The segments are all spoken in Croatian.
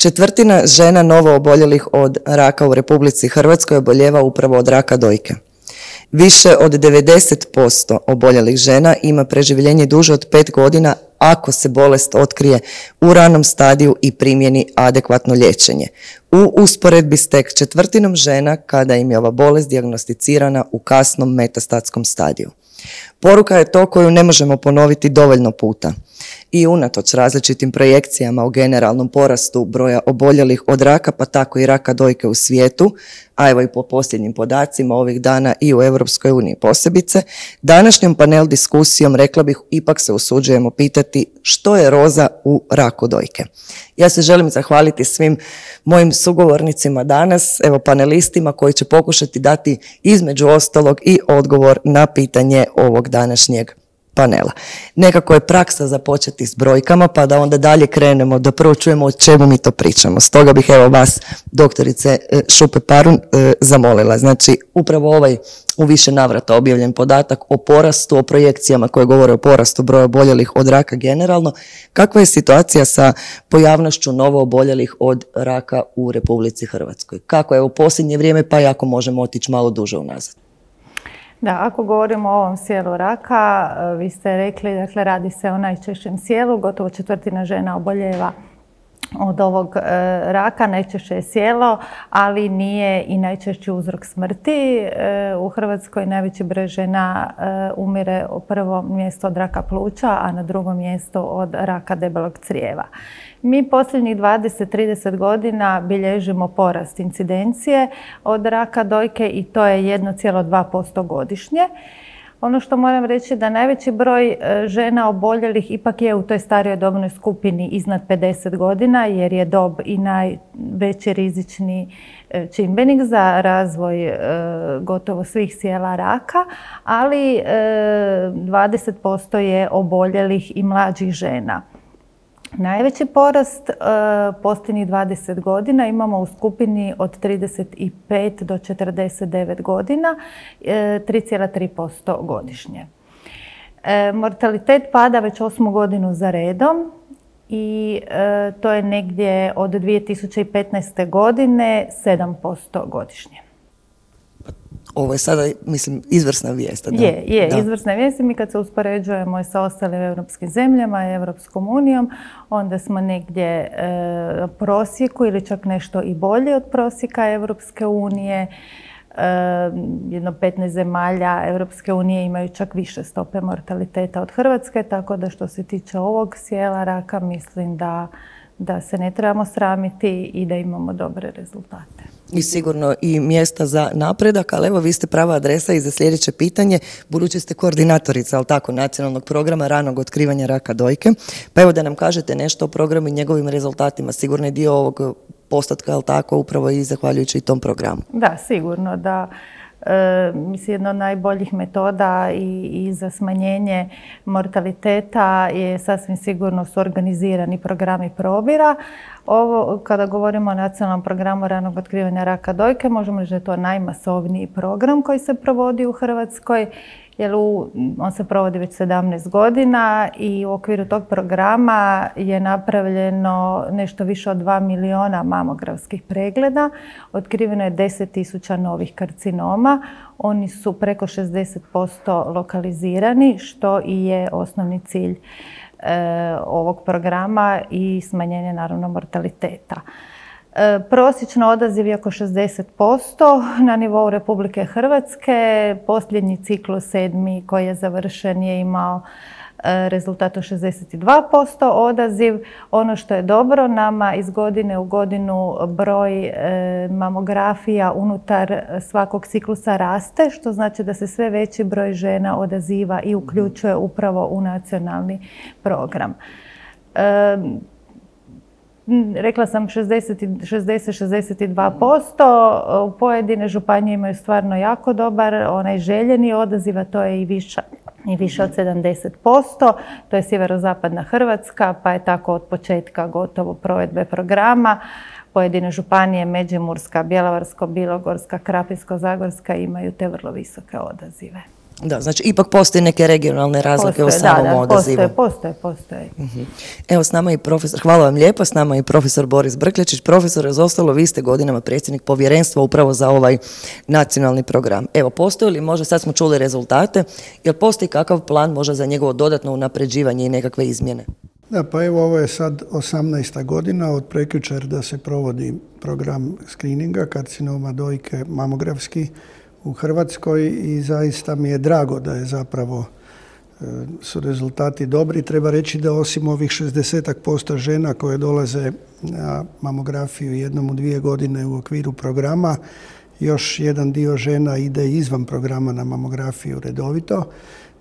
1/4 žena novo oboljelih od raka u Republici Hrvatskoj oboljeva upravo od raka dojke. Više od 90% oboljelih žena ima preživljenje duže od 5 godina ako se bolest otkrije u ranom stadiju i primjeni adekvatno liječenje. U usporedbi s tek 1/4 žena kada im je ova bolest dijagnosticirana u kasnom metastatskom stadiju. Poruka je to koju ne možemo ponoviti dovoljno puta. I unatoč različitim projekcijama o generalnom porastu broja oboljelih od raka, pa tako i raka dojke u svijetu, a evo i po posljednjim podacima ovih dana i u Europskoj uniji posebice, današnjom panel diskusijom, rekla bih, ipak se usuđujemo pitati što je roza u raku dojke. Ja se želim zahvaliti svim mojim sugovornicima danas, evo panelistima koji će pokušati dati između ostalog i odgovor na pitanje ovog današnjeg panela. Nekako je praksa započeti s brojkama, pa da onda dalje krenemo, da prvo čujemo o čemu mi to pričamo. Stoga bih evo vas, doktorice Šupe-Parun, zamolila. Znači, upravo ovaj u više navrata objavljen podatak o porastu, o projekcijama koje govore o porastu broja oboljelih od raka generalno. Kakva je situacija sa pojavnošću novo oboljelih od raka u Republici Hrvatskoj? Kako je u posljednje vrijeme, pa i ako možemo otići malo duže unazad? Da, ako govorimo o ovom sjelu raka, vi ste rekli, dakle, radi se o najčešćem sjelu, gotovo 1/4 žena oboljeva od ovog raka, najčešće je sjelo, ali nije i najčešći uzrok smrti. U Hrvatskoj najveći broj žena umire u prvom mjestu od raka pluća, a na drugom mjestu od raka debelog crijeva. Mi posljednjih 20-30 godina bilježimo porast incidencije od raka dojke i to je 1,2% godišnje. Ono što moram reći da najveći broj žena oboljelih ipak je u toj starijoj dobnoj skupini iznad 50 godina jer je dob i najveći rizični čimbenik za razvoj gotovo svih sjela raka, ali 20% je oboljelih i mlađih žena. Najveći porast posljednjih 20 godina imamo u skupini od 35 do 49 godina, 3,3% godišnje. Mortalitet pada već 8. godinu za redom i to je negdje od 2015. godine 7% godišnje. Ovo je sada, mislim, izvrsna vijest. Da? Je, izvrsna vijest. Mi kad se uspoređujemo sa ostalim europskim zemljama i Europskom unijom, onda smo negdje prosjeku ili čak nešto i bolji od prosjeka Europske unije. Jedno 15 zemalja Europske unije imaju čak više stope mortaliteta od Hrvatske, tako da što se tiče ovog sjela raka mislim da se ne trebamo sramiti i da imamo dobre rezultate. I sigurno i mjesta za napredak, ali evo vi ste prava adresa i za sljedeće pitanje, budući ste koordinatorica, ali tako, Nacionalnog programa ranog otkrivanja raka dojke, pa evo da nam kažete nešto o programu i njegovim rezultatima. Sigurno je dio ovog postotka, ali tako, upravo i zahvaljujući i tom programu. Da, sigurno da. Mislim, jedna od najboljih metoda i za smanjenje mortaliteta je sasvim sigurno su organizirani programi probira. Ovo, kada govorimo o nacionalnom programu ranog otkrivanja raka dojke, možemo reći da je to najmasovniji program koji se provodi u Hrvatskoj, jer on se provodi već 17 godina i u okviru tog programa je napravljeno nešto više od 2 miliona mamografskih pregleda. Otkriveno je 10.000 novih karcinoma. Oni su preko 60% lokalizirani, što i je osnovni cilj ovog programa i smanjenje naravno mortaliteta. Prosječno odaziv je oko 60% na nivou Republike Hrvatske. Posljednji ciklus 7. koji je završen je imao rezultat od 62% odaziv. Ono što je dobro, nama iz godine u godinu broj mamografija unutar svakog ciklusa raste, što znači da se sve veći broj žena odaziva i uključuje upravo u nacionalni program. Rekla sam 60-62%, pojedine županije imaju stvarno jako dobar, onaj željeni odaziv, a to je i više od 70%, to je sjeverozapadna Hrvatska, pa je tako od početka gotovo provedbe programa. Pojedine županije, Međimurska, Bjelovarsko-bilogorska, Krapinsko-zagorska imaju te vrlo visoke odazive. Da, znači ipak postoje neke regionalne razlike u samom odazivu. Postoje. Evo s nama je profesor, hvala vam lijepo, s nama je profesor Boris Brkljačić. Profesor, uz ostalo vi ste godinama predsjednik povjerenstva upravo za ovaj nacionalni program. Evo, postoji li možda, sad smo čuli rezultate, jel postoji kakav plan možda za njegovo dodatno unapređivanje i nekakve izmjene? Da, pa evo ovo je sad 18. godina od prekjučer da se provodi program skrininga karcinoma dojke mamografski u Hrvatskoj i zaista mi je drago da je zapravo su rezultati dobri. Treba reći da osim ovih 60% žena koje dolaze na mamografiju jednom u 2 godine u okviru programa, još jedan dio žena ide izvan programa na mamografiju redovito.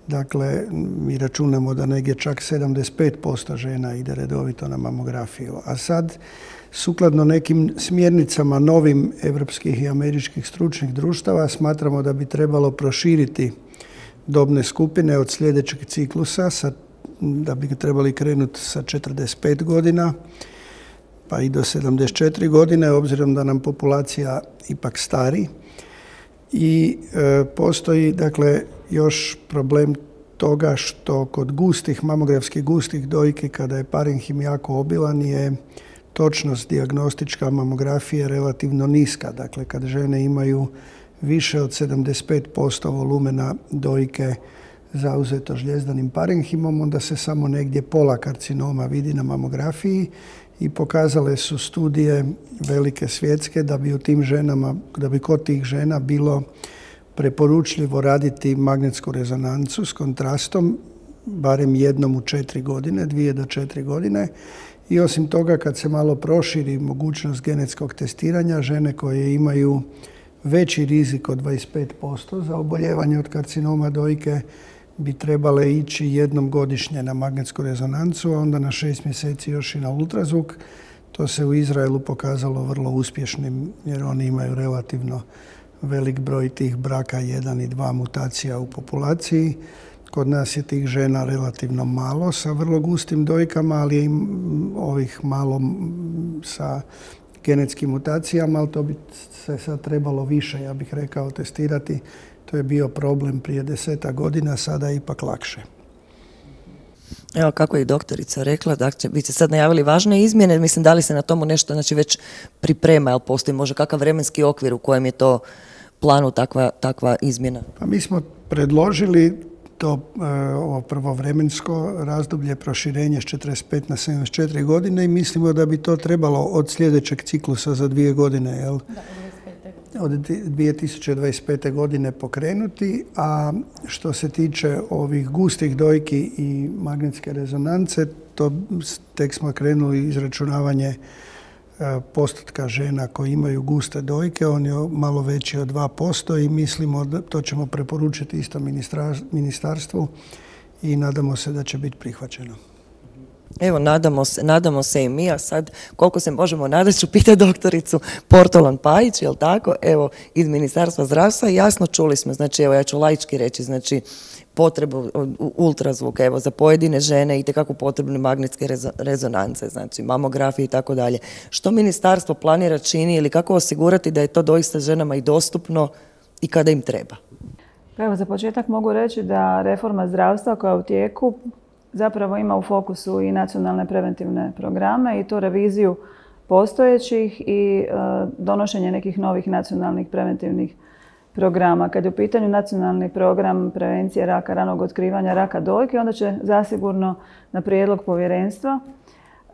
Dakle, mi računamo da negdje čak 75% žena ide redovito na mamografiju. A sad, sukladno nekim smjernicama novim evropskih i američkih stručnih društava, smatramo da bi trebalo proširiti dobne skupine od sljedećeg ciklusa, da bi trebali krenuti sa 45 godina pa i do 74 godine, obzirom da nam populacija ipak stari. I postoji, dakle, još problem toga što kod mamografskih gustih dojki, kada je parenhim jako obilan, je točnost dijagnostička mamografije relativno niska. Dakle, kad žene imaju više od 75% volumena dojke zauzeto žljezdanim parenhimom, onda se samo negdje pola karcinoma vidi na mamografiji i pokazale su studije velike svjetske da bi u tim ženama, da bi kod tih žena bilo preporučljivo raditi magnetsku rezonancu s kontrastom barem jednom u 4 godine, 2 do 4 godine. I osim toga, kad se malo proširi mogućnost genetskog testiranja, žene koje imaju veći rizik od 25% za oboljevanje od karcinoma dojke bi trebale ići jednom godišnje na magnetsku rezonancu, a onda na 6 mjeseci još i na ultrazvuk. To se u Izraelu pokazalo vrlo uspješnim jer oni imaju relativno velik broj tih braka 1 i 2 mutacija u populaciji. Kod nas je tih žena relativno malo sa vrlo gustim dojkama, ali je ovih malo sa genetskim mutacijama, ali to bi se sad trebalo više, ja bih rekao, testirati. To je bio problem prije 10 godina, sada je ipak lakše. Evo, kako je i doktorica rekla, dakle, vi ste sad najavili važne izmjene, mislim da li se na tomu nešto već priprema, jel postoji možda kakav vremenski okvir u kojem je to planu takva izmjena? Pa mi smo predložili to ovo prvovremensko razdoblje proširenje s 45 na 74 godine i mislimo da bi to trebalo od sljedećeg ciklusa za 2 godine, jel? Od 2025. godine pokrenuti, a što se tiče ovih gustih dojki i magnetske rezonance, to tek smo krenuli izračunavanje postotka žena koji imaju guste dojke, on je malo veći od 2% i mislimo da to ćemo preporučiti isto ministarstvu i nadamo se da će biti prihvaćeno. Evo, nadamo se i mi, a sad koliko se možemo nadati ću pitati doktoricu Portolan Pajić, jel tako? Evo, iz Ministarstva zdravstva jasno čuli smo, znači evo ja ću laički reći, znači potrebu ultrazvuka, evo za pojedine žene itekako potrebne magnetske rezonance, znači mamografije i tako dalje. Što ministarstvo planira, čini ili kako osigurati da je to doista ženama i dostupno i kada im treba? Evo, za početak mogu reći da reforma zdravstva koja je u tijeku zapravo ima u fokusu i nacionalne preventivne programe i to reviziju postojećih i donošenje nekih novih nacionalnih preventivnih programa. Kad je u pitanju nacionalni program prevencije raka, ranog otkrivanja raka dojke, onda će zasigurno na prijedlog povjerenstva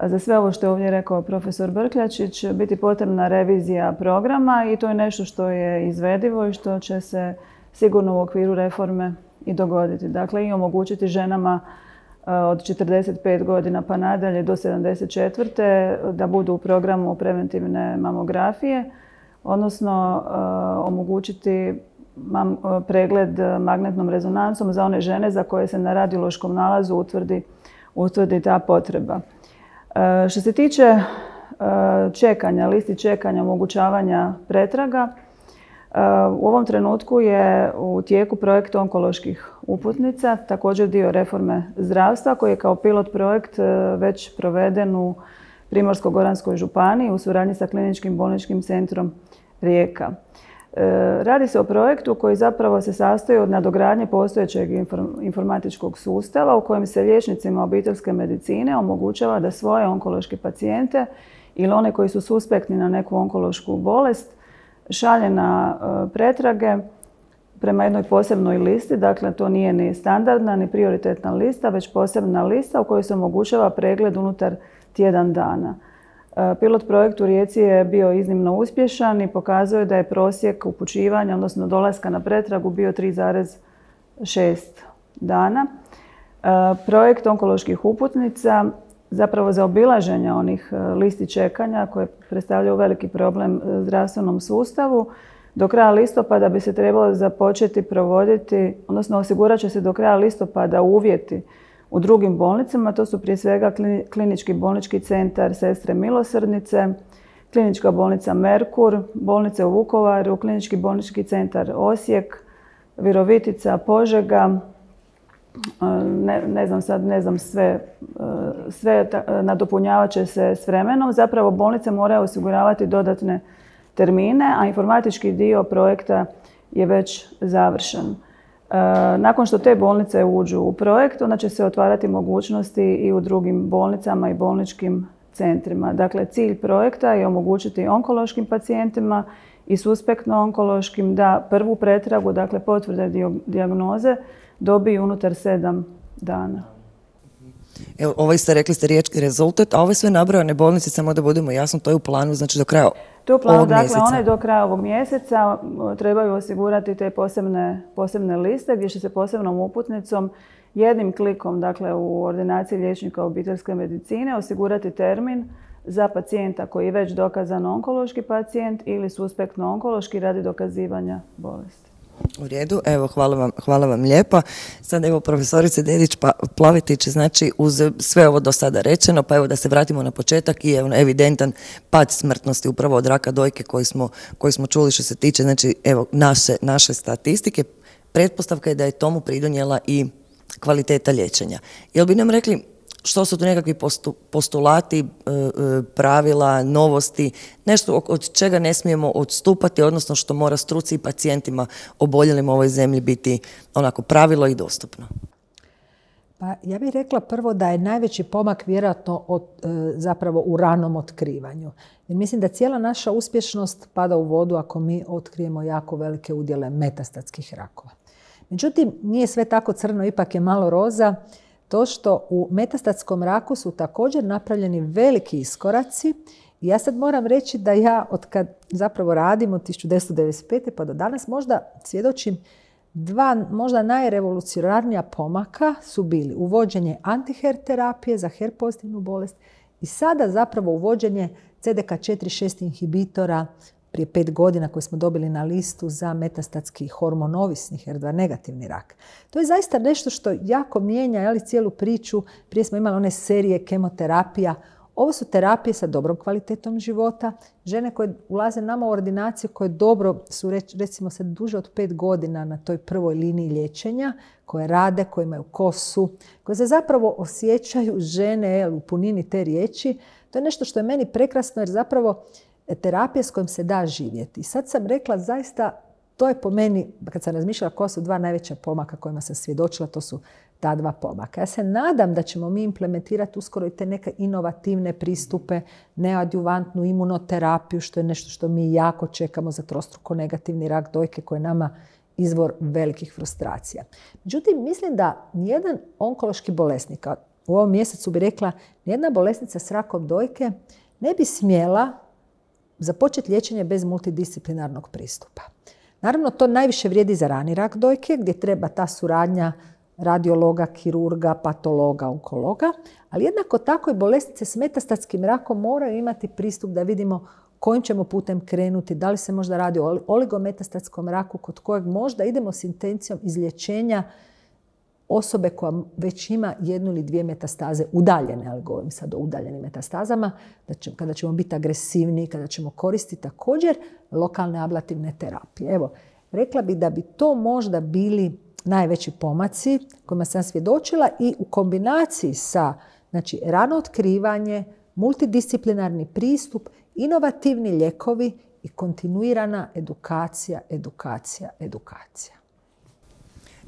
za sve ovo što je ovdje rekao profesor Brkljačić biti potrebna revizija programa i to je nešto što je izvedivo i što će se sigurno u okviru reforme i dogoditi. Dakle, i omogućiti ženama od 45 godina pa nadalje do 74. da budu u programu preventivne mamografije, odnosno omogućiti pregled magnetnom rezonancom za one žene za koje se na radiološkom nalazu utvrdi ta potreba. Što se tiče čekanja, listi čekanja, omogućavanja pretraga, u ovom trenutku je u tijeku projekt onkoloških uputnica, također dio reforme zdravstva koji je kao pilot projekt već proveden u Primorsko-goranskoj županiji u suradnji sa Kliničkim bolničkim centrom Rijeka. Radi se o projektu koji zapravo se sastoji od nadogradnje postojećeg informatičkog sustava u kojem se liječnicima obiteljske medicine omogućava da svoje onkološke pacijente ili one koji su suspektni na neku onkološku bolest šalje na pretrage prema jednoj posebnoj listi. Dakle, to nije ni standardna ni prioritetna lista, već posebna lista u kojoj se omogućava pregled unutar tjedan dana. Pilot projekt u Rijeci je bio iznimno uspješan i pokazuje da je prosjek upućivanja, odnosno dolaska na pretragu, bio 3,6 dana. Projekt onkoloških uputnica zapravo za obilaženje onih listi čekanja koje predstavljaju veliki problem zdravstvenom sustavu. Do kraja listopada bi se trebalo započeti provoditi, odnosno osigurat će se do kraja listopada uvjeti u drugim bolnicama. To su prije svega Klinički bolnički centar Sestre milosrdnice, Klinička bolnica Merkur, bolnice u Vukovaru, Klinički bolnički centar Osijek, Virovitica, Požega, ne znam sve nadopunjavat će se s vremenom. Zapravo bolnice moraju osiguravati dodatne termine, a informatički dio projekta je već završen. Nakon što te bolnice uđu u projekt, onda će se otvarati mogućnosti i u drugim bolnicama i bolničkim centrima. Dakle, cilj projekta je omogućiti onkološkim pacijentima i suspektno onkološkim da prvu pretragu, dakle potvrde dijagnoze, dobiju unutar 7 dana. Evo, ovo ste rekli ste riječ rezultat, a ove sve nabrojane bolnice, samo da budemo jasno, to je u planu, znači do kraja ovog mjeseca. To je u planu, dakle, one do kraja ovog mjeseca trebaju osigurati te posebne liste gdje će se posebnom uputnicom jednim klikom, dakle u ordinaciji liječnika obiteljske medicine, osigurati termin za pacijenta koji je već dokazan onkološki pacijent ili suspektno onkološki radi dokazivanja bolesti. U redu, evo hvala vam lijepa. Sad evo profesorice Dedić-Plavetić, znači uz sve ovo do sada rečeno, pa evo da se vratimo na početak i evidentan pad smrtnosti upravo od raka dojke koji smo čuli što se tiče, znači evo naše statistike. Pretpostavka je da je tomu pridonijela i kvaliteta liječenja. Jel bi nam rekli što su tu nekakvi postulati, pravila, novosti, nešto od čega ne smijemo odstupati, odnosno što mora struci i pacijentima oboljelim u ovoj zemlji biti onako pravilo i dostupno? Pa ja bih rekla prvo da je najveći pomak vjerojatno zapravo u ranom otkrivanju. Jer mislim da cijela naša uspješnost pada u vodu ako mi otkrijemo jako velike udjele metastatskih rakova. Međutim, nije sve tako crno, ipak je malo roza. To što u metastatskom raku su također napravljeni veliki iskoraci i ja sad moram reći da ja od kad zapravo radim od 1995. pa do danas možda svjedočim dva možda najrevolucionarnija pomaka su bili uvođenje anti-HER terapije za HER pozitivnu bolest i sada zapravo uvođenje CDK4/6 inhibitora prije 5 godina koje smo dobili na listu za metastatski hormonovisni HER2 negativni rak. To je zaista nešto što jako mijenja cijelu priču. Prije smo imali one serije kemoterapija. Ovo su terapije sa dobrom kvalitetom života. Žene koje ulaze nama u ordinaciju koje dobro su recimo sad duže od 5 godina na toj prvoj liniji liječenja, koje rade, koje imaju kosu, koje se zapravo osjećaju žene u punini te riječi. To je nešto što je meni prekrasno jer zapravo terapija s kojom se da živjeti. I sad sam rekla zaista, to je po meni, kad sam razmišljala koja su dva najveća pomaka kojima sam svjedočila, to su ta dva pomaka. Ja se nadam da ćemo mi implementirati uskoro i te neke inovativne pristupe, neadjuvantnu imunoterapiju, što je nešto što mi jako čekamo za trostruko negativni rak dojke koji je nama izvor velikih frustracija. Međutim, mislim da nijedan onkološki bolesnik, u ovom mjesecu bi rekla, nijedna bolesnica s rakom dojke ne bi smjela započeti liječenje bez multidisciplinarnog pristupa. Naravno, to najviše vrijedi za rani rak dojke, gdje treba ta suradnja radiologa, kirurga, patologa, onkologa, ali jednako tako i bolesnice s metastatskim rakom moraju imati pristup da vidimo kojim ćemo putem krenuti, da li se možda radi o oligometastatskom raku kod kojeg možda idemo s intencijom izlječenja osobe koja već ima 1 ili 2 metastaze udaljene, ali govorim sad o udaljenim metastazama, kada ćemo biti agresivni, kada ćemo koristiti također lokalne ablativne terapije. Evo, rekla bih da bi to možda bili najveći pomaci kojima sam svjedočila i u kombinaciji sa rano otkrivanje, multidisciplinarni pristup, inovativni lijekovi i kontinuirana edukacija, edukacija, edukacija.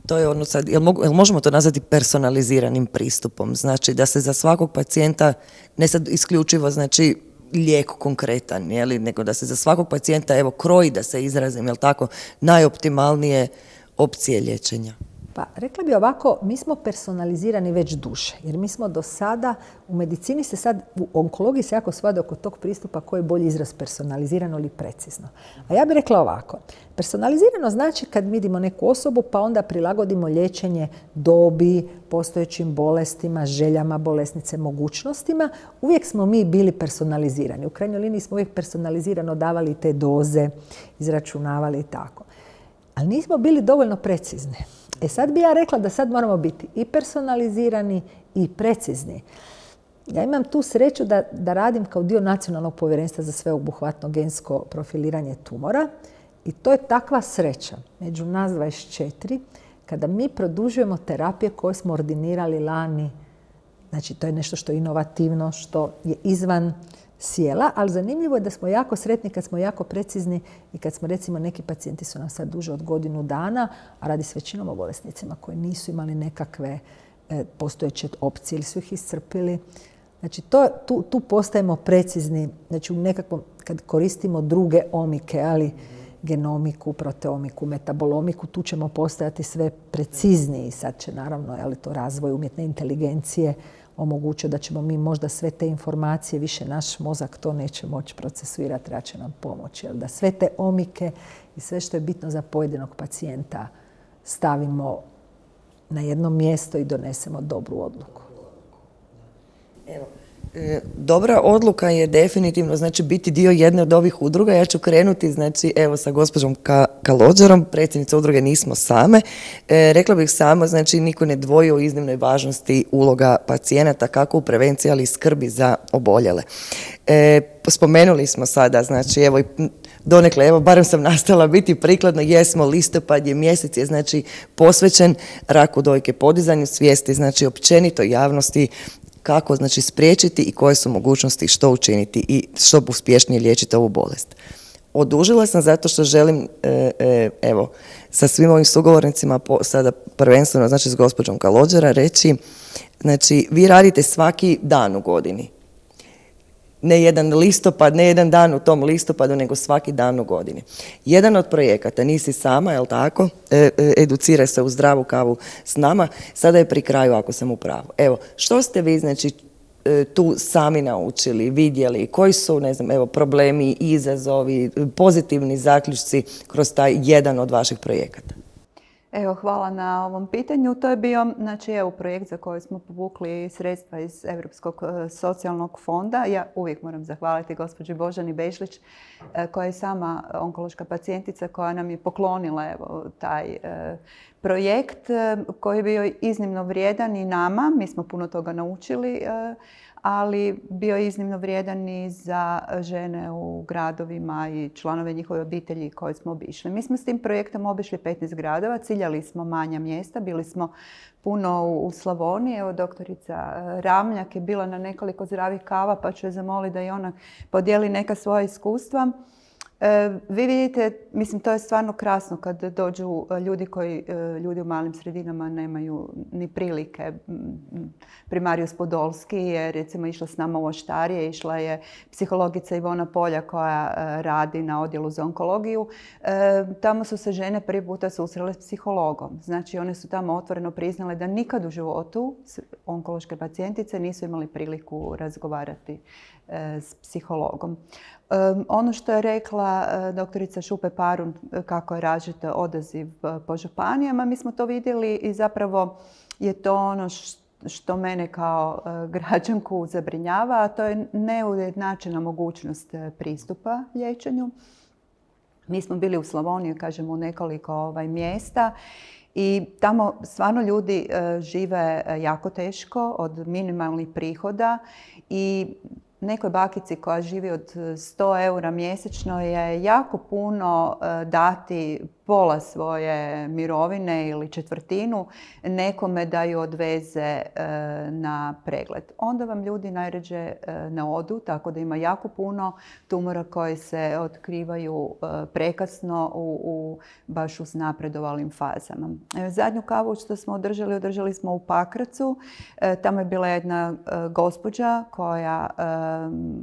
To je ono sad, jel možemo to nazvati personaliziranim pristupom? Znači da se za svakog pacijenta, ne sad isključivo znači lijek konkretan, nego da se za svakog pacijenta evo kroji, da se izrazim, jel tako, najoptimalnije opcije liječenja. Pa rekla bi ovako, mi smo personalizirani već duže, jer mi smo do sada, u medicini se sad, u onkologiji se jako svade oko tog pristupa koji je bolji izraz personalizirano ili precizno. A ja bih rekla ovako, personalizirano znači kad vidimo neku osobu pa onda prilagodimo liječenje dobi, postojećim bolestima, željama bolesnice, mogućnostima. Uvijek smo mi bili personalizirani. U krajnjoj liniji smo uvijek personalizirano davali te doze, izračunavali i tako. Ali nismo bili dovoljno precizni. Sad bi ja rekla da sad moramo biti i personalizirani i precizni. Ja imam tu sreću da radim kao dio Nacionalnog povjerenstva za sveobuhvatno gensko profiliranje tumora i to je takva sreća među nas 24 kada mi produžujemo terapije koje smo ordinirali lani. Znači to je nešto što je inovativno, što je izvan sjela, ali zanimljivo je da smo jako sretni kad smo jako precizni i kad smo recimo neki pacijenti su nam sad duže od godinu dana, a radi s većinom o bolesnicima koji nisu imali nekakve postojeće opcije ili su ih iscrpili. Znači tu postajemo precizni, znači u nekakvom, kad koristimo druge omike, ali genomiku, proteomiku, metabolomiku, tu ćemo postajati sve precizniji. Sad će naravno, ali to razvoj umjetne inteligencije omogućuje da ćemo mi možda sve te informacije, više naš mozak to neće moći procesuirati, treba će nam pomoći. Da sve te omike i sve što je bitno za pojedinog pacijenta stavimo na jedno mjesto i donesemo dobru odluku. Evo, dobra odluka je definitivno znači biti dio jedne od ovih udruga. Ja ću krenuti znači evo sa gospođom Kalođerom, predsjednica udruge Nismo same. Rekla bih samo, znači niko ne dvoji o iznimnoj važnosti uloga pacijenata kako u prevenciji, ali i skrbi za oboljele. Spomenuli smo sada, znači evo i donekle, evo barem sam nastala biti prikladno, jesmo, listopad je mjesec, je znači posvećen raku dojke, podizanju svijesti, znači općenito javnosti kako znači spriječiti i koje su mogućnosti što učiniti i što uspješnije liječiti ovu bolest. Odužila sam zato što želim evo sa svim ovim sugovornicima sada prvenstveno znači s gospođom Kalođera reći, znači vi radite svaki dan u godini. Ne jedan listopad, ne jedan dan u tom listopadu, nego svaki dan u godini. Jedan od projekata, nisi sama, jel tako, educiraj se u zdravu kavu s nama, sada je pri kraju ako sam u pravu. Evo, što ste vi, znači, tu sami naučili, vidjeli, koji su, ne znam, evo, problemi, izazovi, pozitivni zaključci kroz taj jedan od vaših projekata? Evo, hvala na ovom pitanju. To je bio projekt za koji smo povukli sredstva iz Europskog socijalnog fonda. Ja uvijek moram zahvaliti gospođi Božani Bešlić koja je sama onkološka pacijentica koja nam je poklonila taj projekt koji je bio iznimno vrijedan i nama. Mi smo puno toga naučili, ali bio je iznimno vrijedan i za žene u gradovima i članove njihove obitelji koje smo obišli. Mi smo s tim projektom obišli 15 gradova, ciljali smo manja mjesta, bili smo puno u Slavoniji. Evo, doktorica Ramljak je bila na nekoliko zdravih kava, pa ću je zamoliti da i ona podijeli neka svoja iskustva. Vi vidite, mislim, to je stvarno krasno kad dođu ljudi u malim sredinama nemaju ni prilike. Primarijus Podolski je recimo išla s nama u Oštarije, išla je psihologica Ivona Polja koja radi na odjelu za onkologiju. Tamo su se žene prvi puta susrele s psihologom. Znači one su tamo otvoreno priznale da nikad u životu onkološke pacijentice nisu imali priliku razgovarati s psihologom. Ono što je rekla doktorica Šupe-Parun, kako je različit odaziv po županijama, mi smo to vidjeli i zapravo je to ono što mene kao građanku zabrinjava, a to je neujednačena mogućnost pristupa liječenju. Mi smo bili u Slavoniji, kažemo, u nekoliko mjesta i tamo stvarno ljudi žive jako teško od minimalnih prihoda i nekoj bakici koja živi od 100 eura mjesečno je jako puno dati pola svoje mirovine ili četvrtinu nekome da ju odveze na pregled. Onda vam ljudi najređe ne odu, tako da ima jako puno tumora koji se otkrivaju prekasno baš u napredovalim fazama. Zadnju kavu što smo održali smo u Pakracu. Tamo je bila jedna gospođa koja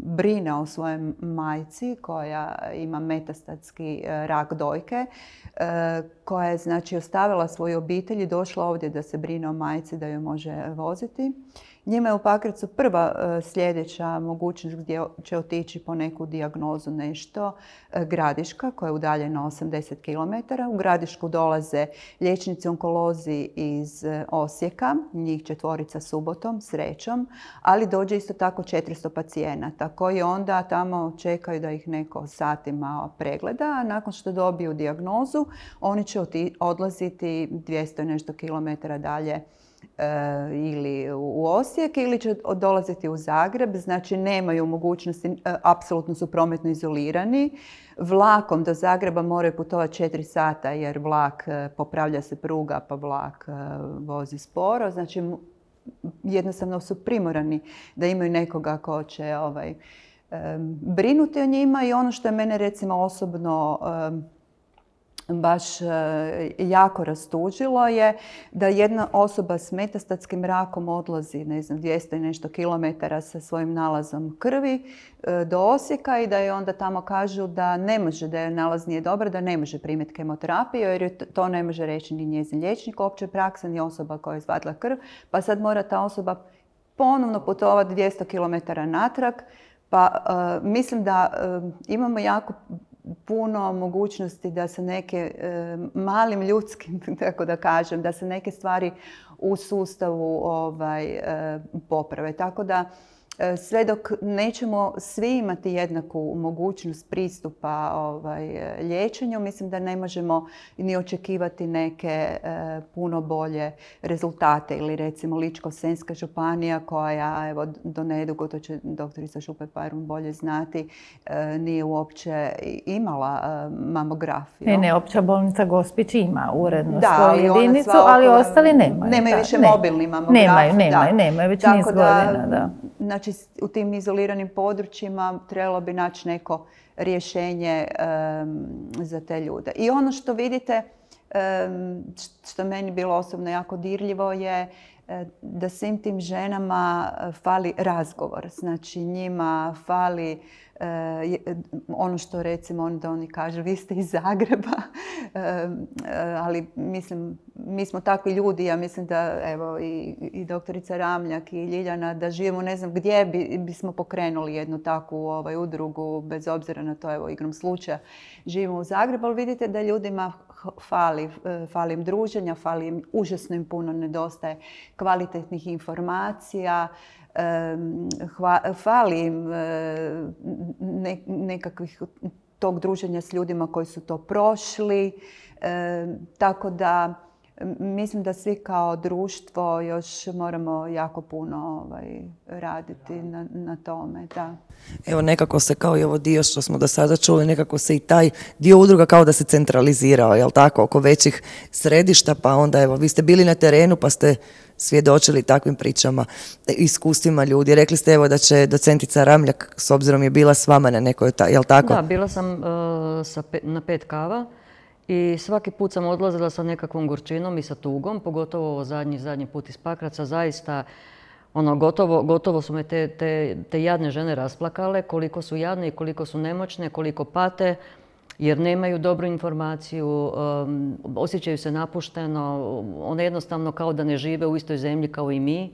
brine o svojoj majci koja ima metastatski rak dojke, koja je znači ostavila svoju obitelj i došla ovdje da se brine o majci, da joj može voziti. Njima je u Pakracu prva sljedeća mogućnost gdje će otići po neku dijagnozu nešto Gradiška koja je udaljena 80 km. U Gradišku dolaze liječnici onkolozi iz Osijeka, njih 4 subotom, srećom, ali dođe isto tako 400 pacijenata koji onda tamo čekaju da ih neko satima pregleda, a nakon što dobiju dijagnozu oni će odlaziti 200 nešto kilometara dalje ili u Osijek ili će dolaziti u Zagreb, znači nemaju mogućnosti, apsolutno su prometno izolirani. Vlakom do Zagreba moraju putovati 4 sata jer vlak popravlja se pruga pa vlak vozi sporo. Znači jednostavno su primorani da imaju nekoga ko će brinuti o njima i ono što je mene recimo osobno baš jako rastužilo je da jedna osoba s metastatskim rakom odlazi, ne znam, 200 i nešto kilometara sa svojim nalazom krvi do Osijeka i da je onda tamo kažu da ne može, da je nalaz nije dobar, da ne može primiti kemoterapiju jer to ne može reći ni njezin liječnik opće prakse, ni osoba koja je izvadila krv, pa sad mora ta osoba ponovno putovati 200 km natrag. Pa mislim da imamo jako puno mogućnosti da se neke malim ljudskim, tako da kažem, da se neke stvari u sustavu poprave. Tako da sve dok nećemo svi imati jednaku mogućnost pristupa liječenju, mislim da ne možemo ni očekivati neke puno bolje rezultate. Ili recimo Ličko-senjska županija koja, evo, do nedugo, to će doktorica Župe-Parun bolje znati, nije uopće imala mamografiju. Ne, Opća bolnica Gospić ima uredno svoju jedinicu, ali ostali nemaju. Nemaju više mobilni mamograf. Nemaju već niz godina, da. Znači, u tim izoliranim područjima trebalo bi naći neko rješenje za te ljude. I ono što vidite, što meni bilo osobno jako dirljivo je da svim tim ženama fali razgovor. Znači, njima fali ono što recimo onda oni kažu, vi ste iz Zagreba, ali mislim, mi smo takvi ljudi, ja mislim da evo i doktorica Ramljak i Ljiljana, da živimo ne znam gdje bismo pokrenuli jednu takvu udrugu, bez obzira na to, evo igrom slučaja, živimo u Zagrebu, ali vidite da ljudima fali im druženja, fali im, užasno im puno nedostaje kvalitetnih informacija, fali im nekakvih tog druženja s ljudima koji su to prošli. Tako da mislim da svi kao društvo još moramo jako puno raditi na tome. Da. Evo nekako se kao i ovo dio što smo do sada čuli, nekako se i taj dio udruga kao da se centralizirao, jel tako, oko većih središta, pa onda evo vi ste bili na terenu pa ste svjedočili takvim pričama, iskustvima ljudi. Rekli ste evo da će docentica Ramljak, s obzirom je bila s vama na nekoj, jel tako? Da, bila sam na 5 kava. I svaki put sam odlazila sa nekakvom gorčinom i sa tugom, pogotovo zadnji put iz Pakraca. Zaista, gotovo su me te jadne žene rasplakale, koliko su jadne i koliko su nemoćne, koliko pate, jer nemaju dobru informaciju, osjećaju se napušteno, one jednostavno kao da ne žive u istoj zemlji kao i mi.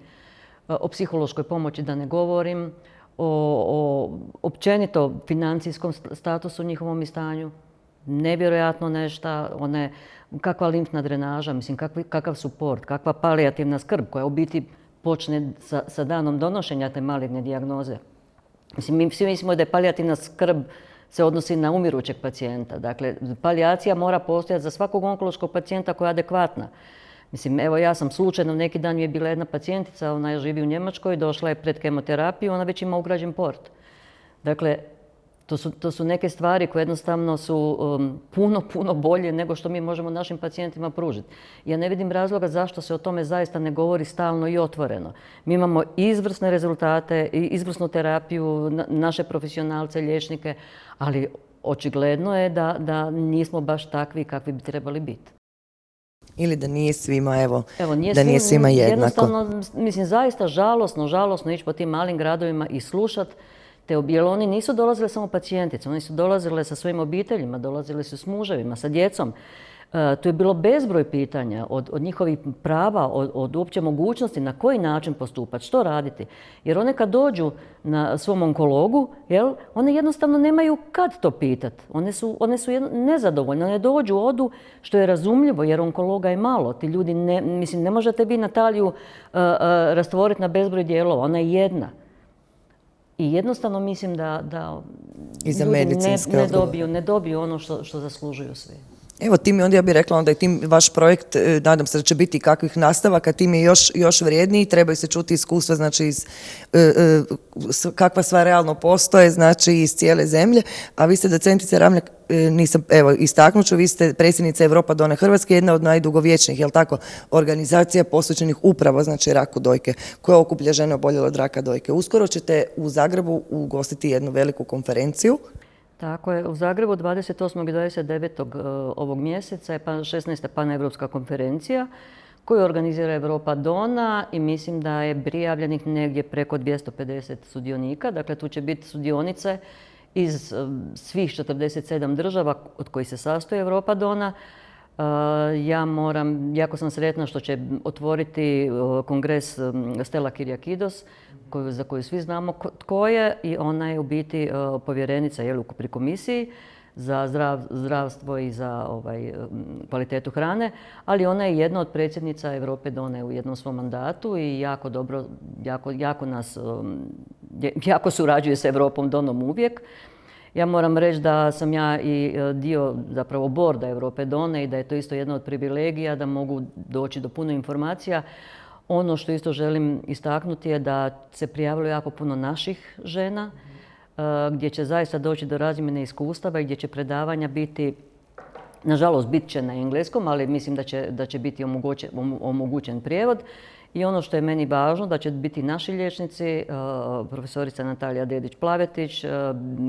O psihološkoj pomoći da ne govorim, o općenito financijskom statusu njihovom i stanju. Nevjerojatno nešto, kakva limfna drenaža, mislim, kakav suport, kakva palijativna skrb koja u biti počne sa danom donošenja te maligne dijagnoze. Mislim, mi svi mislimo da je palijativna skrb se odnosi na umirućeg pacijenta. Dakle, palijacija mora postojati za svakog onkološkog pacijenta koja je adekvatna. Mislim, evo ja sam slučajno, neki dan mi je bila jedna pacijentica, ona živi u Njemačkoj, došla je pred kemoterapiju, ona već ima ugrađen port. Dakle, To su neke stvari koje jednostavno su puno bolje nego što mi možemo našim pacijentima pružiti. Ja ne vidim razloga zašto se o tome zaista ne govori stalno i otvoreno. Mi imamo izvrsne rezultate i izvrsnu terapiju, naše profesionalce, liječnike, ali očigledno je da nismo baš takvi kakvi bi trebali biti. Ili da nije svima, da nije svima jednako. Jednostavno, mislim, zaista žalosno ići po tim malim gradovima i slušati jer oni nisu dolazili samo pacijentice, oni su dolazile sa svojim obiteljima, dolazili su s muževima, sa djecom. Tu je bilo bezbroj pitanja od njihovih prava, od uopće mogućnosti na koji način postupati, što raditi. Jer one kad dođu na svom onkologu, one jednostavno nemaju kad to pitati. One su nezadovoljne, one dođu, odu, što je razumljivo jer onkologa je malo. Ti ljudi, ne možete vi Nataliju rastvoriti na bezbroj dijelova, ona je jedna. I jednostavno mislim da ljudi ne dobiju ono što zaslužuju svi. Evo, tim, onda ja bih rekla onda je tim vaš projekt, nadam se da će biti kakvih nastavaka, tim je još vrijedniji, trebaju se čuti iskustva, znači kakva sva realno postoje, znači iz cijele zemlje, a vi ste docentica Ramljak, istaknut ću, vi ste predsjednica Europa Done Hrvatske, jedna od najdugovječnijih, organizacija posvećenih upravo, znači raku dojke, koja okuplja žene oboljele od raka dojke. Uskoro ćete u Zagrebu ugostiti jednu veliku konferenciju. Tako je, u Zagrebu 28. i 29. ovog mjeseca je 16. paneuropska konferencija koju organizira Europa Dona i mislim da je prijavljenih negdje preko 250 sudionika. Dakle, tu će biti sudionice iz svih 47 država od kojih se sastoji Europa Dona. Jako sam sretna što će otvoriti kongres Stella Kyriakides, za koju svi znamo tko je, i ona je u biti povjerenica pri komisiji za zdravstvo i za kvalitetu hrane, ali ona je jedna od predsjednica Europe Done u jednom svom mandatu i jako surađuje s Europom Donom uvijek. Ja moram reći da sam ja i dio zapravo borda Europe Done i da je to isto jedna od privilegija da mogu doći do puno informacija. Ono što isto želim istaknuti je da se prijavilo jako puno naših žena gdje će zaista doći do razmjene iskustava i gdje će predavanja biti, nažalost bit će na engleskom, ali mislim da će biti omogućen prijevod. I ono što je meni važno, da će biti naši liječnici, profesorica Natalija Dedić-Plavetić,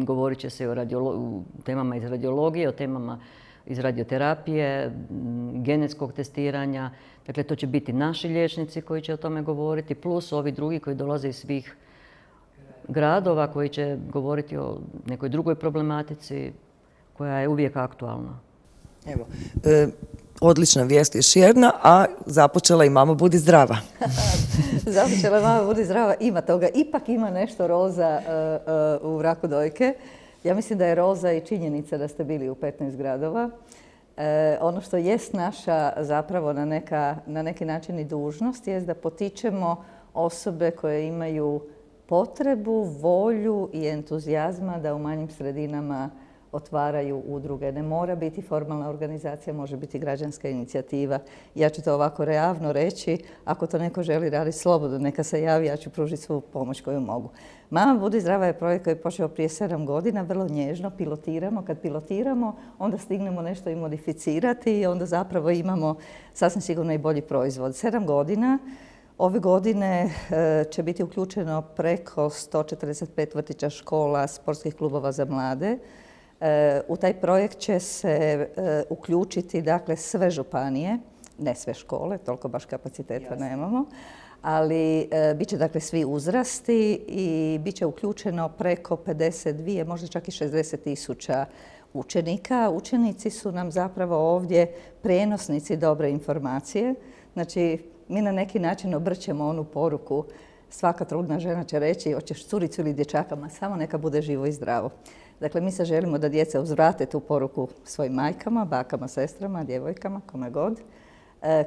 govorit će se o temama iz radiologije, o temama iz radioterapije, genetskog testiranja. Dakle, to će biti naši liječnici koji će o tome govoriti, plus ovi drugi koji dolaze iz svih gradova, koji će govoriti o nekoj drugoj problematici koja je uvijek aktualna. Evo, odlična vijest još jedna, a započela i Mama budi zdrava. Započela je Mama budi zdrava, ima toga. Ipak ima nešto roza u raku dojke. Ja mislim da je roza i činjenica da ste bili u 15 gradova. Ono što jest naša zapravo na neki način i dužnost jest da potičemo osobe koje imaju potrebu, volju i entuzijazma da u manjim sredinama otvaraju udruge. Ne mora biti formalna organizacija, može biti građanska inicijativa. Ja ću to ovako realno reći, ako to neko želi raditi slobodno, neka se javi, ja ću pružiti svu pomoć koju mogu. Mama budi zdrava je projekt koji je počeo prije 7 godina, vrlo nježno pilotiramo. Kad pilotiramo, onda stignemo nešto i modificirati i onda zapravo imamo sasvim sigurno i bolji proizvod. 7 godina. Ove godine će biti uključeno preko 145 vrtića, škola, sportskih klubova za mlade. U taj projekt će se uključiti dakle sve županije, ne sve škole, toliko baš kapaciteta nemamo, ali bit će dakle svi uzrasti i bit će uključeno preko 52, možda čak i 60.000 učenika. Učenici su nam zapravo ovdje prenosnici dobre informacije. Znači, mi na neki način obrćemo onu poruku. Svaka trudna žena će reći hoćeš curicu ili dječaka, ma samo neka bude živo i zdravo. Dakle, mi se želimo da djeca uzvrate tu poruku svojim majkama, bakama, sestrama, djevojkama, kome god,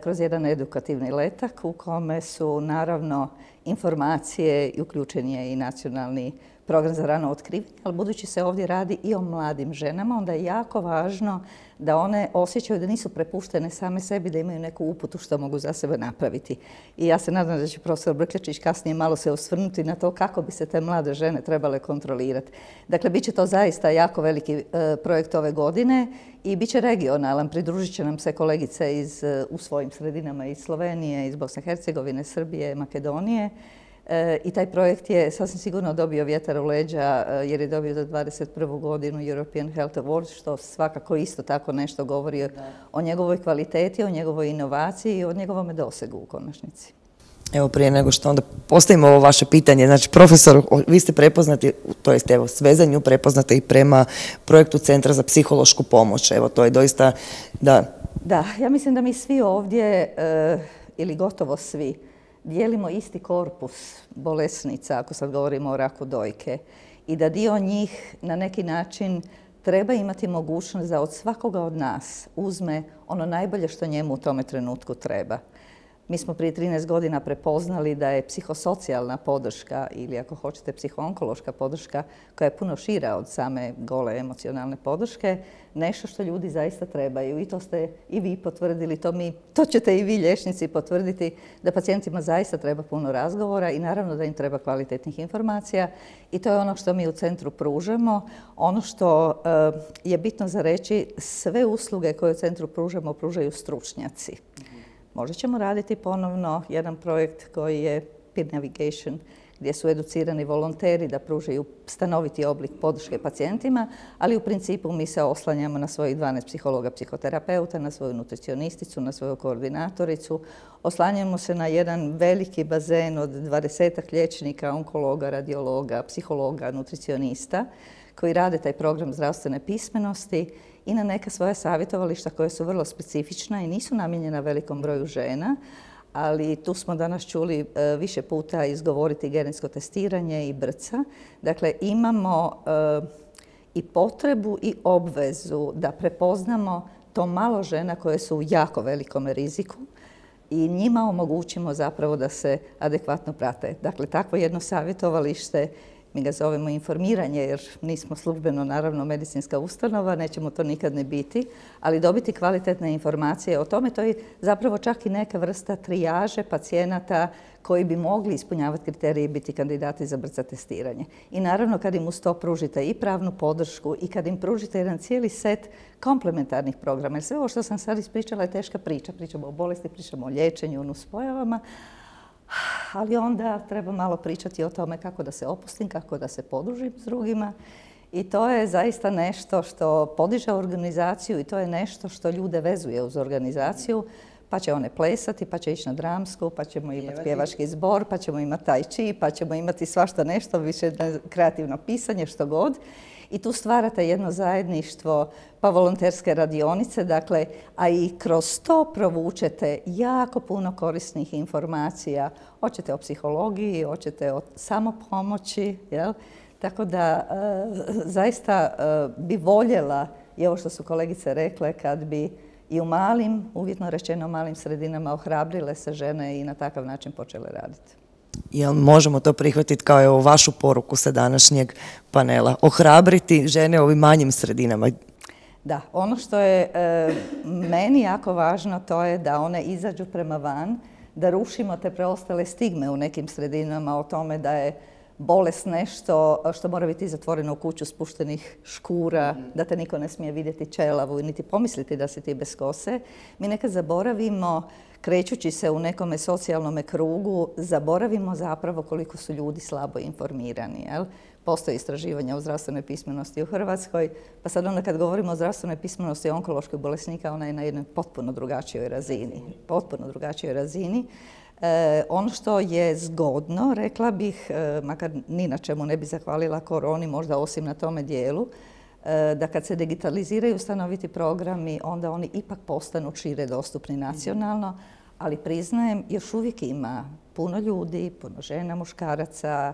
kroz jedan edukativni letak u kome su naravno informacije i uključen je i nacionalni program za rano otkrivanje, ali budući se ovdje radi i o mladim ženama, onda je jako važno da one osjećaju da nisu prepuštene same sebi, da imaju neku uputu što mogu za sebe napraviti. I ja se nadam da će profesor Brkljačić kasnije malo se osvrnuti na to kako bi se te mlade žene trebale kontrolirati. Dakle, bit će to zaista jako veliki projekt ove godine i bit će regionalan. Pridružit će nam se kolegice u svojim sredinama iz Slovenije, iz Bosne i Hercegovine, Srbije, Makedonije. I taj projekt je sasvim sigurno dobio vjetar u leđa jer je dobio za 21. godinu European Health Award, što svakako isto tako nešto govori o njegovoj kvaliteti, o njegovoj inovaciji i o njegovom dosegu u konačnici. Evo, prije nego što onda postavimo ovo vaše pitanje, znači profesor, vi ste prepoznati, to jest evo, Svezanju prepoznate i prema projektu Centra za psihološku pomoć. Evo, to je doista, da. Da, ja mislim da mi svi ovdje, ili gotovo svi, dijelimo isti korpus bolesnica, ako sad govorimo o raku dojke, i da dio njih na neki način treba imati mogućnost da od svakoga od nas uzme ono najbolje što njemu u tome trenutku treba. Mi smo prije 13 godina prepoznali da je psihosocijalna podrška ili ako hoćete psihoonkološka podrška koja je puno šira od same gole emocionalne podrške, nešto što ljudi zaista trebaju i to ste i vi potvrdili, to ćete i vi liječnici potvrditi da pacijentima zaista treba puno razgovora i naravno da im treba kvalitetnih informacija i to je ono što mi u centru pružamo. Ono što je bitno za reći, sve usluge koje u centru pružamo, pružaju stručnjaci. Možda ćemo raditi ponovno jedan projekt koji je Peer Navigation, gdje su educirani volonteri da pružaju stanoviti oblik podrške pacijentima, ali u principu mi se oslanjamo na svojih 12 psihologa, psihoterapeuta, na svoju nutricionisticu, na svoju koordinatoricu. Oslanjamo se na jedan veliki bazen od 20 liječnika, onkologa, radiologa, psihologa, nutricionista koji rade taj program zdravstvene pismenosti i na neka svoja savjetovališta koja su vrlo specifična i nisu namijenjena velikom broju žena, ali tu smo danas čuli više puta izgovoriti genetsko testiranje i BRCA. Dakle, imamo i potrebu i obvezu da prepoznamo to malo žena koje su u jako velikom riziku i njima omogućimo zapravo da se adekvatno prate. Dakle, takvo jedno savjetovalište, mi ga zovemo informiranje jer nismo službeno naravno medicinska ustanova, nećemo to nikad ne biti, ali dobiti kvalitetne informacije o tome, to je zapravo čak i neka vrsta trijaže pacijenata koji bi mogli ispunjavati kriterije i biti kandidati za BRCA testiranje. I naravno kad im uz to pružite i pravnu podršku i kad im pružite jedan cijeli set komplementarnih programa, jer sve ovo što sam sad ispričala je teška priča, pričamo o bolesti, pričamo o liječenju, nuspojavama, ali onda treba malo pričati o tome kako da se opustim, kako da se podružim s drugima i to je zaista nešto što podiže organizaciju i to je nešto što ljude vezuje uz organizaciju, pa će one plesati, pa će ići na dramsku, pa ćemo imati pjevački zbor, pa ćemo imati tai chi, pa ćemo imati svašta nešto, više kreativno pisanje, što god. I tu stvarate jedno zajedništvo, pa volonterske radionice, dakle, a i kroz to provučete jako puno korisnih informacija. Hoćete o psihologiji, hoćete o samopomoći, jel? Tako da zaista bi voljela, i ovo što su kolegice rekle, kad bi i u malim, uvjetno rečeno malim sredinama ohrabrile se žene i na takav način počele raditi. Jel možemo to prihvatiti kao evo vašu poruku sa današnjeg panela? Ohrabriti žene u ovim manjim sredinama? Da, ono što je meni jako važno to je da one izađu prema van, da rušimo te preostale stigme u nekim sredinama o tome da je bolest nešto što mora biti zatvoreno u kuću spuštenih škura, da te niko ne smije vidjeti čelavu i niti pomisliti da si ti bez kose. Mi nekad zaboravimo, krećući se u nekome socijalnome krugu, zaboravimo zapravo koliko su ljudi slabo informirani. Jel? Postoje istraživanja o zdravstvenoj pismenosti u Hrvatskoj, pa sad onda kad govorimo o zdravstvenoj pismenosti onkoloških bolesnika, ona je na jednoj potpuno drugačijoj razini. Potpuno drugačijoj razini. Ono što je zgodno, rekla bih, makar ni na čemu ne bi zahvalila koroni, možda osim na tome dijelu, da kad se digitaliziraju stanoviti programi, onda oni ipak postanu šire dostupni nacionalno, ali priznajem, još uvijek ima puno ljudi, puno žena, muškaraca,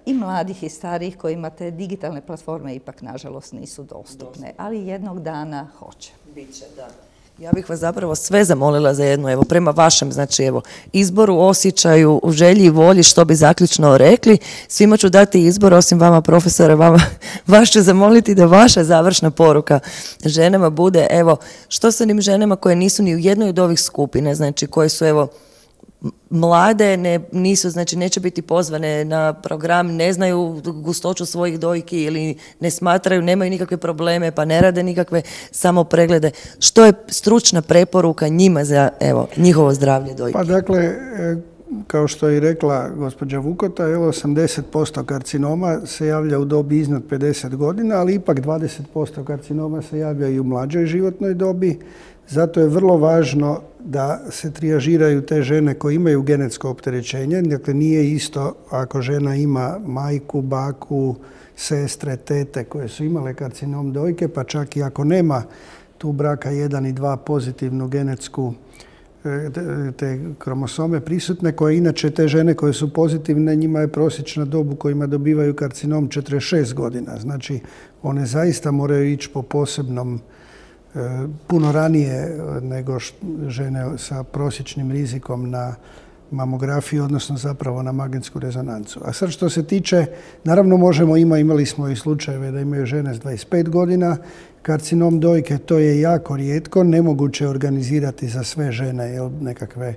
i mladih i starijih kojima te digitalne platforme ipak, nažalost, nisu dostupne, ali jednog dana hoće. Biće, da. Ja bih vas zapravo sve zamolila za jednu, evo, prema vašem, znači, evo, izboru, osjećaju, želji i volji, što bi zaključno rekli. Svima ću dati izbor, osim vama, profesore, vas ću zamoliti da vaša završna poruka ženama bude, evo, što sa onim ženama koje nisu ni u jednoj od ovih skupine, znači, koje su, evo, mlade, nisu, znači neće biti pozvane na program, ne znaju gustoću svojih dojki ili ne smatraju, nemaju nikakve probleme pa ne rade nikakve samo preglede. Što je stručna preporuka njima za, evo, njihovo zdravlje dojki? Pa dakle, kao što je i rekla gospođa Vukota, evo 80% karcinoma se javlja u dobi iznad 50 godina, ali ipak 20% karcinoma se javlja i u mlađoj životnoj dobi. Zato je vrlo važno da se trijažiraju te žene koje imaju genetsko opterećenje. Dakle, nije isto ako žena ima majku, baku, sestre, tete koje su imale karcinom dojke, pa čak i ako nema tu braka 1 i 2 pozitivnu genetsku te kromosome prisutne, koje inače te žene koje su pozitivne, njima je prosječna dob u kojima dobivaju karcinom 46 godina. Znači, one zaista moraju ići po posebnom puno ranije nego žene sa prosječnim rizikom na mamografiju, odnosno zapravo na magnetsku rezonancu. A sad što se tiče, naravno imali smo i slučajeve da imaju žene s 25 godina, karcinom dojke, to je jako rijetko, nemoguće organizirati za sve žene nekakve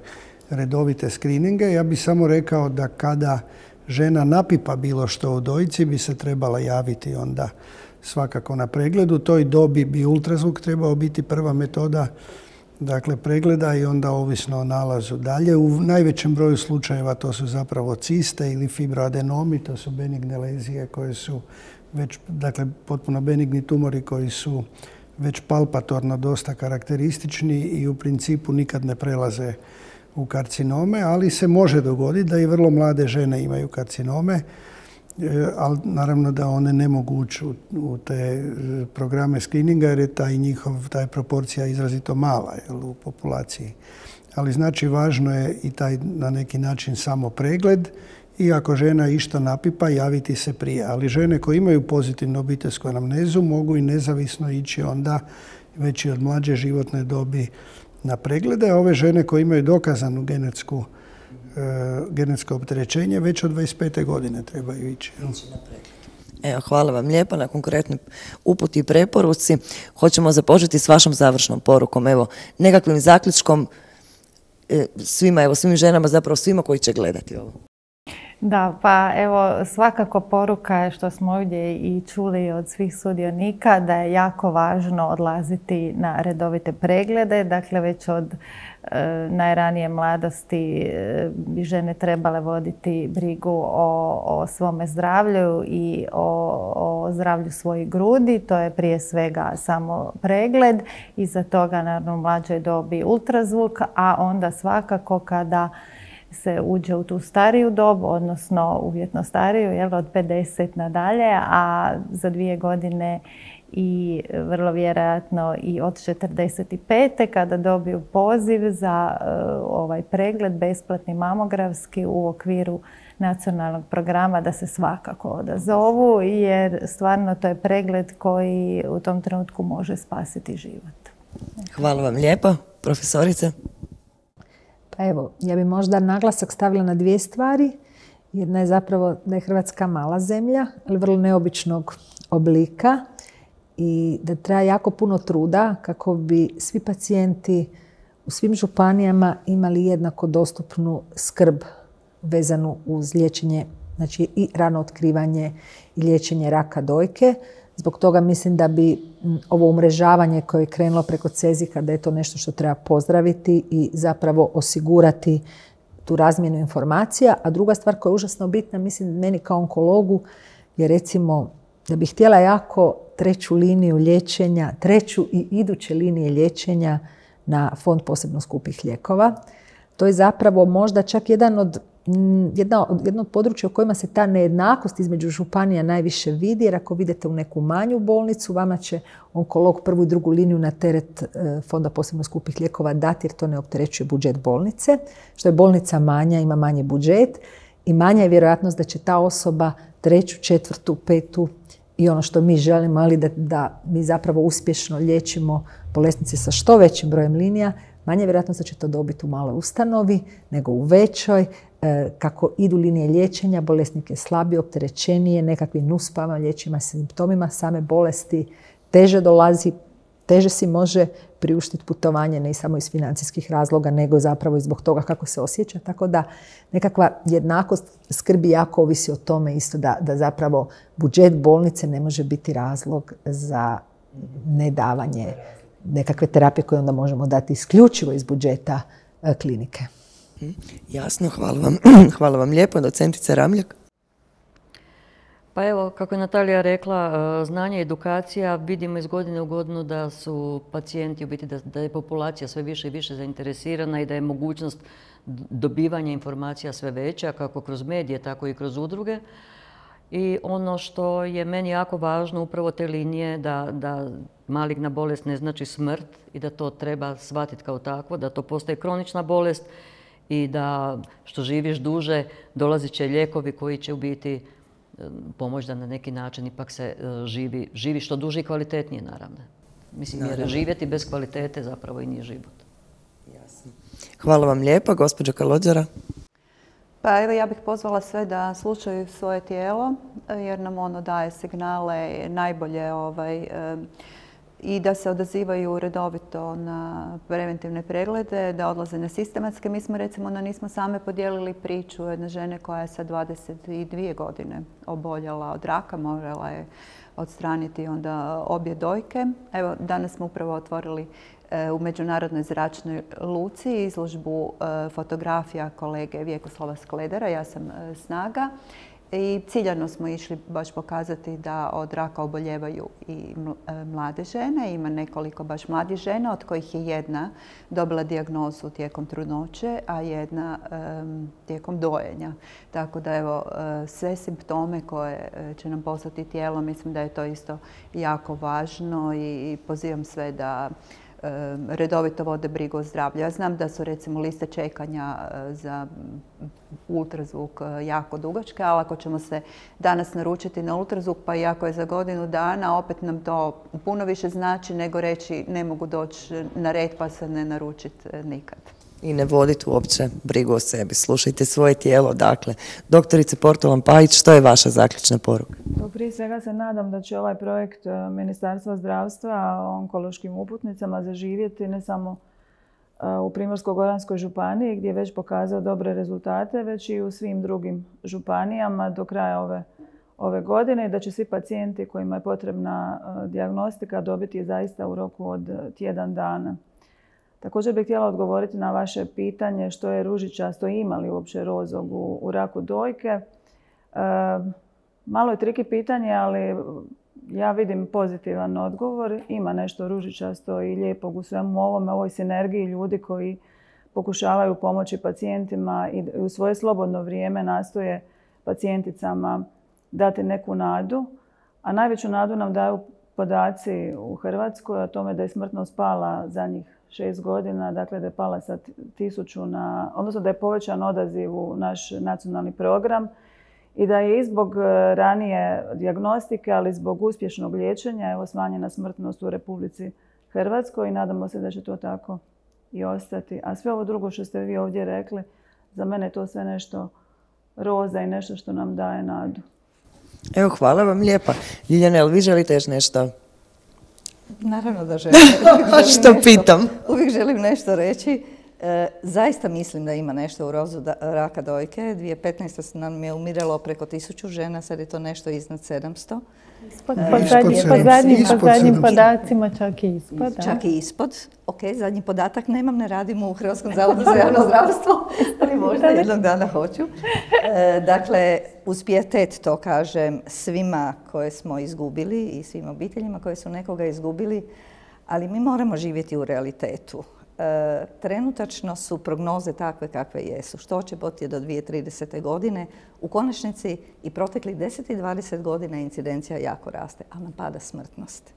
redovite skrininge. Ja bih samo rekao da kada žena napipa bilo što u dojci bi se trebala javiti onda svakako na pregledu. U toj dobi bi ultrazvuk trebao biti prva metoda, dakle, pregleda i onda ovisno o nalazu dalje. U najvećem broju slučajeva to su zapravo ciste ili fibroadenomi, to su benigne lezije koje su već, dakle, potpuno benigni tumori koji su već palpatorno dosta karakteristični i u principu nikad ne prelaze u karcinome, ali se može dogoditi da i vrlo mlade žene imaju karcinome, ali naravno da one ne mogu ući u te programe screeninga jer je ta proporcija izrazito mala u populaciji. Ali znači važno je i taj na neki način samo pregled i ako žena išta napipa javiti se prije. Ali žene koje imaju pozitivnu obiteljsku anamnezu mogu i nezavisno ići onda već i od mlađe životne dobi na preglede. A ove žene koje imaju dokazanu genetsko opterećenje već od 25. godine trebaju ići. Evo, hvala vam lijepo na konkretnoj uputi i preporuci. Hoćemo započeti s vašom završnom porukom, evo, nekakvim zaključkom svima, evo, svim ženama, zapravo svima koji će gledati ovo. Da, pa evo, svakako poruka je što smo ovdje i čuli od svih sudionika da je jako važno odlaziti na redovite preglede. Dakle, već od najranije mladosti bi žene trebale voditi brigu o svome zdravlju i o zdravlju svojih grudi. To je prije svega samo pregled. Iza toga, naravno, u mlađoj dobi ultrazvuk, a onda svakako kada se uđe u tu stariju dobu, odnosno uvjetno stariju, od 50 nadalje, a za 2 godine i vrlo vjerojatno i od 45. kada dobiju poziv za ovaj pregled besplatni mamografski u okviru nacionalnog programa, da se svakako odazovu, jer stvarno to je pregled koji u tom trenutku može spasiti život. Hvala vam lijepo, profesorice. Pa evo, ja bi možda naglasak stavila na 2 stvari. Jedna je zapravo da je Hrvatska mala zemlja, ali vrlo neobičnog oblika i da treba jako puno truda kako bi svi pacijenti u svim županijama imali jednako dostupnu skrb vezanu uz liječenje, znači i rano otkrivanje i liječenje raka dojke. Zbog toga mislim da bi ovo umrežavanje koje je krenulo preko CEZIH-a da je to nešto što treba pozdraviti i zapravo osigurati tu razmjenu informacija. A druga stvar koja je užasno bitna, mislim meni kao onkologu, je recimo da bih htjela jako 3. liniju liječenja, 3. i iduće linije liječenja na fond posebno skupih lijekova. To je zapravo možda čak jedno od područja u kojima se ta nejednakost između županija najviše vidi, jer ako vidite u neku manju bolnicu, vama će onkolog 1. i 2. liniju na teret fonda posebno skupih lijekova dati, jer to ne opterećuje budžet bolnice. Što je bolnica manja, ima manji budžet i manja je vjerojatnost da će ta osoba 3., 4., 5. i ono što mi želimo, ali da mi zapravo uspješno liječimo bolesnice sa što većim brojem linija, manje vjerojatno da će to dobiti u maloj ustanovi nego u većoj. Kako idu linije liječenja, bolesnik je slabije, opterećenije, nekakvim nuspavama, liječima, simptomima same bolesti, teže dolazi, teže si može priuštiti putovanje, ne samo iz financijskih razloga, nego zapravo i zbog toga kako se osjeća. Tako da nekakva jednakost skrbi jako ovisi o tome isto da zapravo budžet bolnice ne može biti razlog za nedavanje nekakve terapije koje onda možemo dati isključivo iz budžeta klinike. Jasno, hvala vam lijepo, docentice Ramljak. Pa evo, kako je Natalija rekla, znanje i edukacija, vidimo iz godine u godinu da su pacijenti, u biti da je populacija sve više i više zainteresirana i da je mogućnost dobivanja informacija sve veća, kako kroz medije, tako i kroz udruge. I ono što je meni jako važno, upravo te linije, da maligna bolest ne znači smrt i da to treba shvatiti kao takvo, da to postaje kronična bolest i da što živiš duže dolazit će lijekovi koji će u biti pomoći da na neki način ipak se živi što duže i kvalitetnije, naravno. Mislim, jer živjeti bez kvalitete zapravo i nije život. Jasno. Hvala vam lijepa, gospođo Kalođera. Pa evo, ja bih pozvala sve da slušaju svoje tijelo, jer nam ono daje signale najbolje i da se odazivaju redovito na preventivne preglede, da odlaze na sistematske. Mi smo recimo nismo same podijelili priču jedne žene koja je sa 22 godine oboljela od raka, morala je odstraniti onda obje dojke. Evo, danas smo upravo otvorili u Međunarodnoj zračnoj luci izložbu fotografija kolege Vjekoslava Skledera, ja sam Snaga. I ciljano smo išli baš pokazati da od raka oboljevaju i mlade žene. Ima nekoliko baš mladih žena, od kojih je jedna dobila dijagnozu tijekom trudnoće, a jedna tijekom dojenja. Tako da evo, sve simptome koje će nam poslati tijelo, mislim da je to isto jako važno i pozivam sve da redovito vode brigu o zdravlju. Ja znam da su recimo liste čekanja za ultrazvuk jako dugačke, ali ako ćemo se danas naručiti na ultrazvuk, pa i ako je za godinu dana, opet nam to puno više znači nego reći ne mogu doći na red pa se ne naručiti nikad. I ne voditi uopće brigu o sebi. Slušajte svoje tijelo. Dakle, doktorice Portolan-Pajić, što je vaša zaključna poruka? Prije svega se nadam da će ovaj projekt Ministarstva zdravstva o onkološkim uputnicama zaživjeti ne samo u Primorsko-goranskoj županiji gdje je već pokazao dobre rezultate, već i u svim drugim županijama do kraja ove godine i da će svi pacijenti kojima je potrebna dijagnostika dobiti zaista u roku od tjedan dana. Također bih htjela odgovoriti na vaše pitanje što je ružičasto i ima li uopće rozog u raku dojke. Malo je triki pitanje, ali ja vidim pozitivan odgovor. Ima nešto ružičasto i lijepog u svemu ovome, ovoj sinergiji ljudi koji pokušavaju pomoći pacijentima i u svoje slobodno vrijeme nastoje pacijenticama dati neku nadu. A najveću nadu nam daju podaci u Hrvatskoj o tome da je smrtnost pala zadnjih 6 godina, dakle da je pala sa 1000 odnosno da je povećan odaziv u naš nacionalni program i da je i zbog ranije dijagnostike, ali zbog uspješnog liječenja smanjena smrtnost u Republici Hrvatskoj i nadamo se da će to tako i ostati. A sve ovo drugo što ste vi ovdje rekli, za mene je to sve nešto roza i nešto što nam daje nadu. Evo, hvala vam lijepa. Ljiljana, jel vi želite još nešto? Naravno da želim. Što pitam? Uvijek želim nešto reći. Zaista mislim da ima nešto u rozu raka dojke. 2015. nam je umiralo preko 1000 žena, sad je to nešto iznad 700. Po zadnjim podacima čak i ispod. Čak i ispod. Ok, zadnji podatak nemam, ne radim u Hrvatskom zavodu za javno zdravstvo, ali možda jednog dana hoću. Dakle, uz pijetet to kažem svima koje smo izgubili i svim obiteljima koje su nekoga izgubili, ali mi moramo živjeti u realitetu. Trenutačno su prognoze takve kakve jesu. Što će biti do 2030. godine? U konačnici i proteklih 10 i 20 godina incidencija jako raste, a nam pada smrtnost.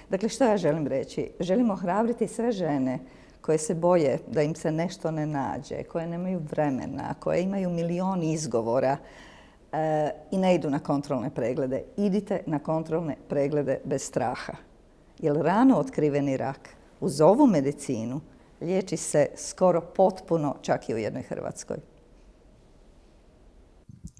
Dakle, što ja želim reći? Želim ohrabriti sve žene koje se boje da im se nešto ne nađe, koje nemaju vremena, koje imaju milion izgovora. i ne idu na kontrolne preglede. Idite na kontrolne preglede bez straha. Jer rano otkriveni rak uz ovu medicinu liječi se skoro potpuno, čak i u jednoj Hrvatskoj.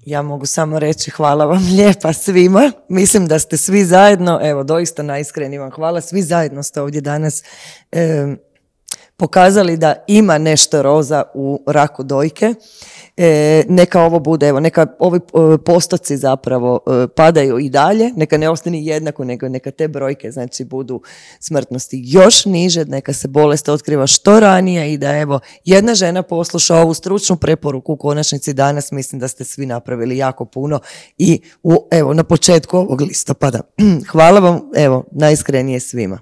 Ja mogu samo reći hvala vam lijepa svima. Mislim da ste svi zajedno, evo doista najiskrenije vam hvala, svi zajedno ste ovdje danas pokazali da ima nešto roza u raku dojke. Neka ovo bude, evo, neka ovi postoci zapravo padaju i dalje, neka ne ostane jednako, nego neka te brojke znači budu smrtnosti još niže, neka se bolest otkriva što ranije i da evo jedna žena posluša ovu stručnu preporuku u konačnici danas, mislim da ste svi napravili jako puno i evo na početku ovog listopada. Hvala vam, evo, najiskrenije svima.